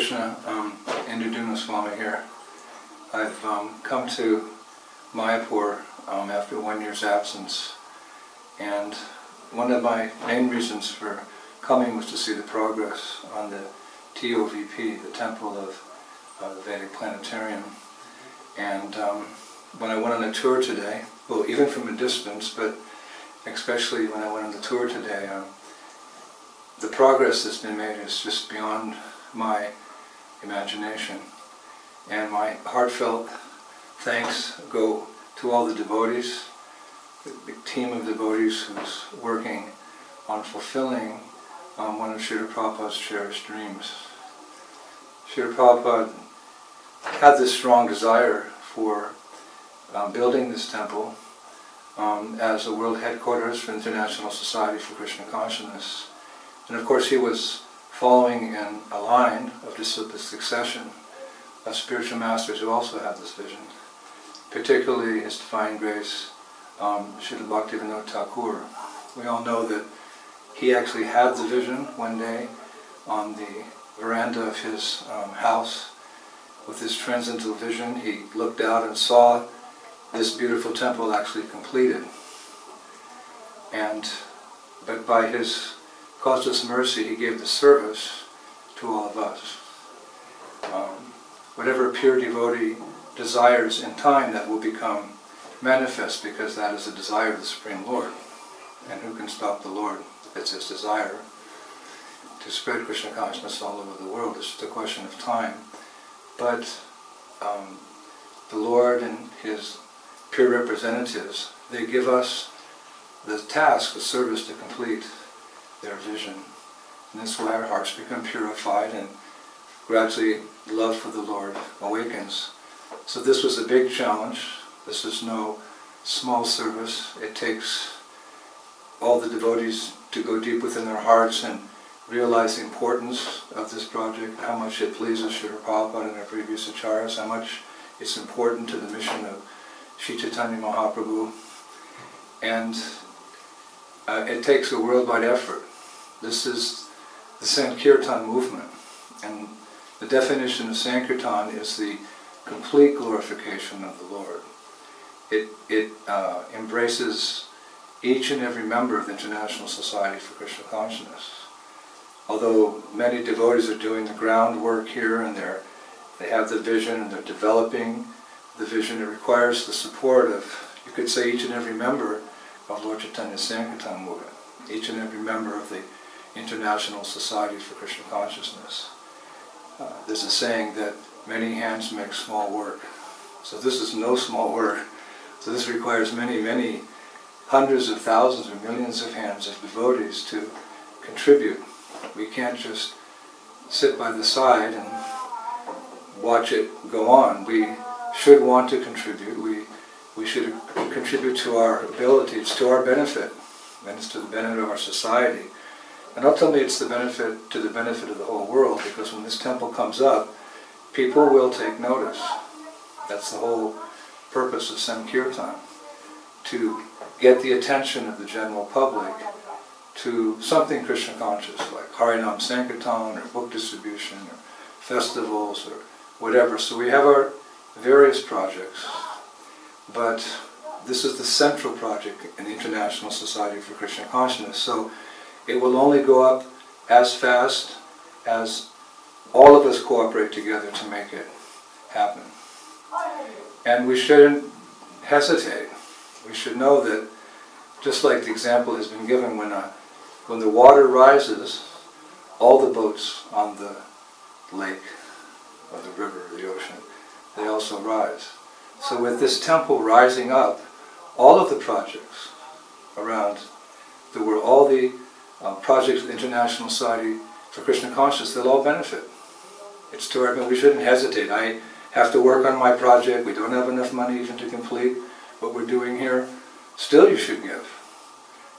Krishna, Indradyumna Swami here. I've come to Mayapur after 1 year's absence, and one of my main reasons for coming was to see the progress on the TOVP, the temple of the Vedic Planetarium. And when I went on a tour today, well, even from a distance, but especially when I went on the tour today, the progress that's been made is just beyond my imagination. And my heartfelt thanks go to all the devotees, the big team of devotees who's working on fulfilling one of Srila Prabhupada's cherished dreams. Srila Prabhupada had this strong desire for building this temple as a World Headquarters for International Society for Krishna Consciousness. And of course he was following in a line of disciplic succession of spiritual masters who also had this vision, particularly His Divine Grace, Srila Bhaktivinoda Thakur. We all know that he actually had the vision one day on the veranda of his house. With his transcendental vision, he looked out and saw this beautiful temple actually completed. But by his causeless mercy, he gave the service to all of us. Whatever a pure devotee desires in time, that will become manifest, because that is the desire of the Supreme Lord. And who can stop the Lord if it's his desire to spread Krishna consciousness all over the world? It's just a question of time. But the Lord and his pure representatives, they give us the task, the service to complete their vision. And this way our hearts become purified and gradually love for the Lord awakens. So this was a big challenge. This is no small service. It takes all the devotees to go deep within their hearts and realize the importance of this project, how much it pleases Srila Prabhupada and our previous acharyas, how much it's important to the mission of Sri Chaitanya Mahaprabhu. And it takes a worldwide effort. This is the sankirtan movement. And the definition of sankirtan is the complete glorification of the Lord. It embraces each and every member of the International Society for Krishna Consciousness. Although many devotees are doing the groundwork here, and they have the vision and they're developing the vision, it requires the support of, you could say, each and every member of Lord Chaitanya's Sankirtan movement, each and every member of the International Society for Krishna Consciousness. There's a saying that many hands make small work. So this is no small work. So this requires many, many hundreds of thousands or millions of hands of devotees to contribute. We can't just sit by the side and watch it go on. We should want to contribute. We should contribute to our ability. It's to our benefit, and it's to the benefit of our society. And ultimately it's to the benefit of the whole world, because when this temple comes up, people will take notice. That's the whole purpose of sankirtan, to get the attention of the general public to something Krishna conscious, like Harinam Sankirtan, or book distribution, or festivals, or whatever. So we have our various projects, but this is the central project in the International Society for Krishna Consciousness. So it will only go up as fast as all of us cooperate together to make it happen. And we shouldn't hesitate. We should know that, just like the example has been given, when the water rises, all the boats on the lake, or the river, or the ocean, they also rise. So with this temple rising up, all of the projects around the world, all the projects of the International Society for Krishna Consciousness, they'll all benefit. It's to our benefit. We shouldn't hesitate. I have to work on my project. We don't have enough money even to complete what we're doing here. Still you should give.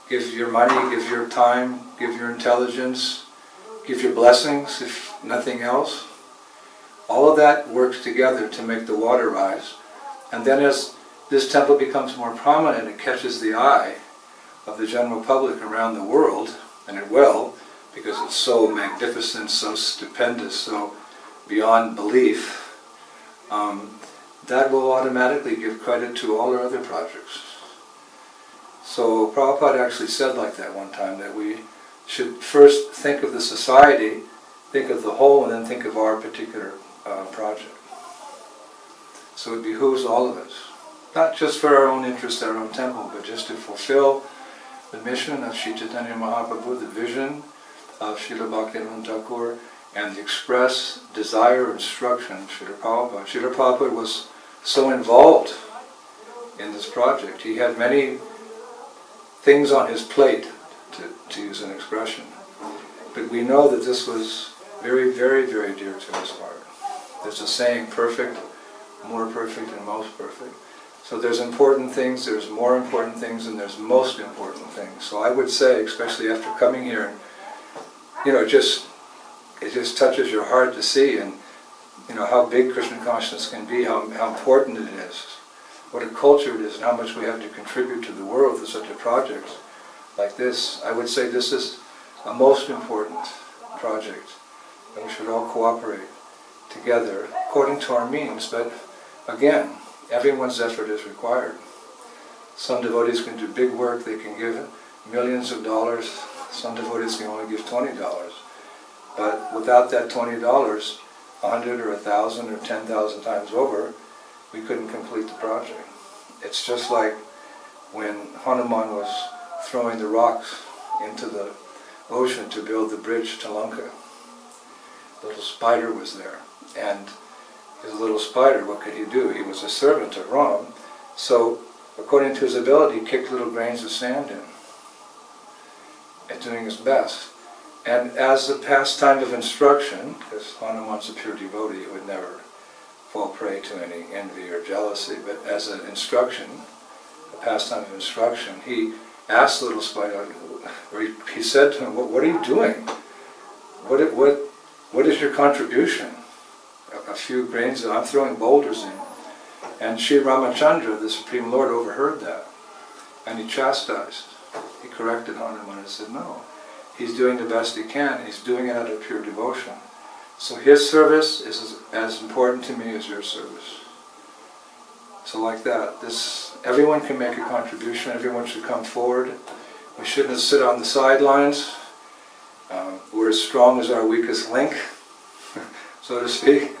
Give your money, give your time, give your intelligence, give your blessings, if nothing else. All of that works together to make the water rise. And then as this temple becomes more prominent, it catches the eye of the general public around the world, and it will, because it's so magnificent, so stupendous, so beyond belief, that will automatically give credit to all our other projects. So Prabhupada actually said like that one time, that we should first think of the society, think of the whole, and then think of our particular project. So it behooves all of us, not just for our own interest, our own temple, but just to fulfill the mission of Sri Chaitanya Mahaprabhu, the vision of Srila Bhaktivinoda Thakur, and the express desire or instruction of Srila Prabhupada. Srila Prabhupada was so involved in this project. He had many things on his plate, to use an expression. But we know that this was very, very, very dear to his heart. There's a saying, perfect, more perfect, and most perfect. So there's important things, there's more important things, and there's most important things. So I would say, especially after coming here, it just touches your heart to see, and how big Krishna consciousness can be, how important it is, what a culture it is, and how much we have to contribute to the world with such a project like this. I would say this is a most important project, and we should all cooperate together according to our means. But again, everyone's effort is required. Some devotees can do big work, they can give millions of dollars. Some devotees can only give $20. But without that $20, 100 or 1,000 or 10,000 times over, we couldn't complete the project. It's just like when Hanuman was throwing the rocks into the ocean to build the bridge to Lanka. Little spider was there, and his little spider, what could he do? He was a servant of Ram, so according to his ability, he kicked little grains of sand in, and doing his best. And as a pastime of instruction, because Hanuman's a pure devotee, he would never fall prey to any envy or jealousy, but as an instruction, a pastime of instruction, he asked the little spider, or he said to him, what are you doing? What is your contribution? A few grains, I'm throwing boulders in. And Sri Ramachandra, the Supreme Lord, overheard that. And he chastised. He corrected Hanuman and said, no, he's doing the best he can. He's doing it out of pure devotion. So his service is as important to me as your service. So like that, everyone can make a contribution. Everyone should come forward. We shouldn't sit on the sidelines. We're as strong as our weakest link, so to speak.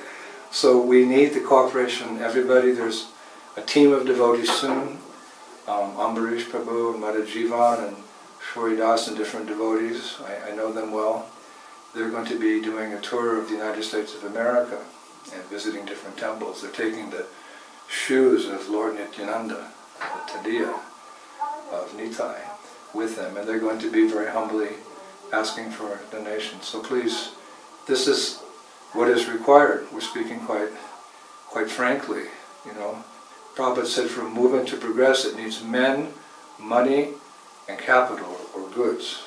So we need the cooperation of everybody. There's a team of devotees soon. Ambarish Prabhu and Madhajivan and Shori Das and different devotees. I know them well. They're going to be doing a tour of the United States of America and visiting different temples. They're taking the shoes of Lord Nityananda, the Tadiya of Nitai, with them, and they're going to be very humbly asking for donations. So please, this is what is required. We're speaking quite frankly. Prabhupada said for a movement to progress, it needs men, money, and capital, or goods.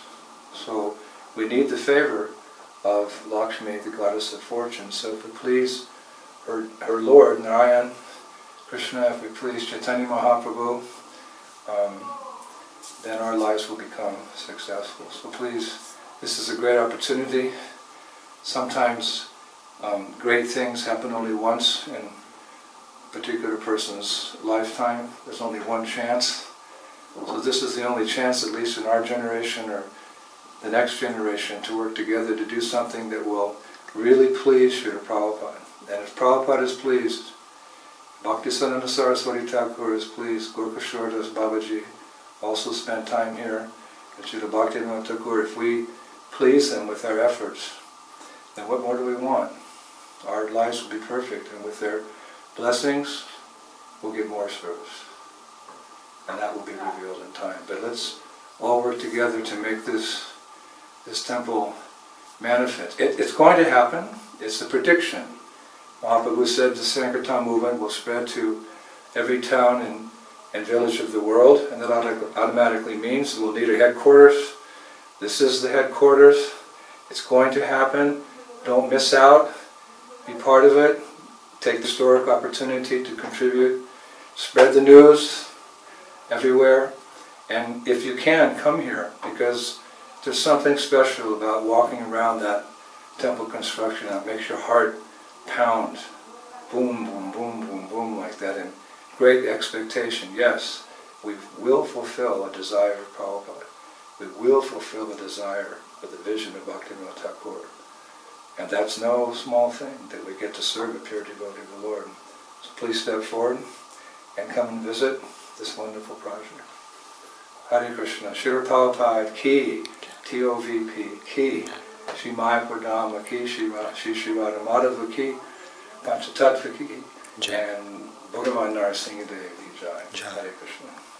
So we need the favor of Lakshmi, the goddess of fortune. So if we please her Lord, Narayan, Krishna, if we please Chaitanya Mahaprabhu, then our lives will become successful. So please, this is a great opportunity. Sometimes great things happen only once in a particular person's lifetime. There's only one chance. So this is the only chance, at least in our generation or the next generation, to work together to do something that will really please Srila Prabhupada. And if Prabhupada is pleased, Bhaktisiddhanta Saraswati Thakur is pleased, Gorkashordas Babaji also spent time here, and Srila Bhaktivinoda Thakur, if we please them with our efforts, then what more do we want? Our lives will be perfect, and with their blessings, we'll get more service. And that will be revealed in time. But let's all work together to make this temple manifest. It's going to happen. It's a prediction. Mahaprabhu said the Sankirtan movement will spread to every town and village of the world, and that automatically means we'll need a headquarters. This is the headquarters. It's going to happen. Don't miss out. Be part of it. Take the historic opportunity to contribute. Spread the news everywhere. And if you can, come here, because there's something special about walking around that temple construction. It makes your heart pound, boom, boom, boom, boom, boom, like that, in great expectation. Yes, we will fulfill a desire of Prabhupada. We will fulfill the desire of the vision of Bhaktivinoda Thakur. And that's no small thing, that we get to serve a pure devotee of the Lord. So please step forward and come and visit this wonderful project. Hare Krishna. Srila Prabhupada ki, TOVP ki, Shri Mayapur Dhamma ki, Shri Radha Madhava ki, Panchatattva ki, and Bhagavan Narasimha Devi Jai. Hare Krishna.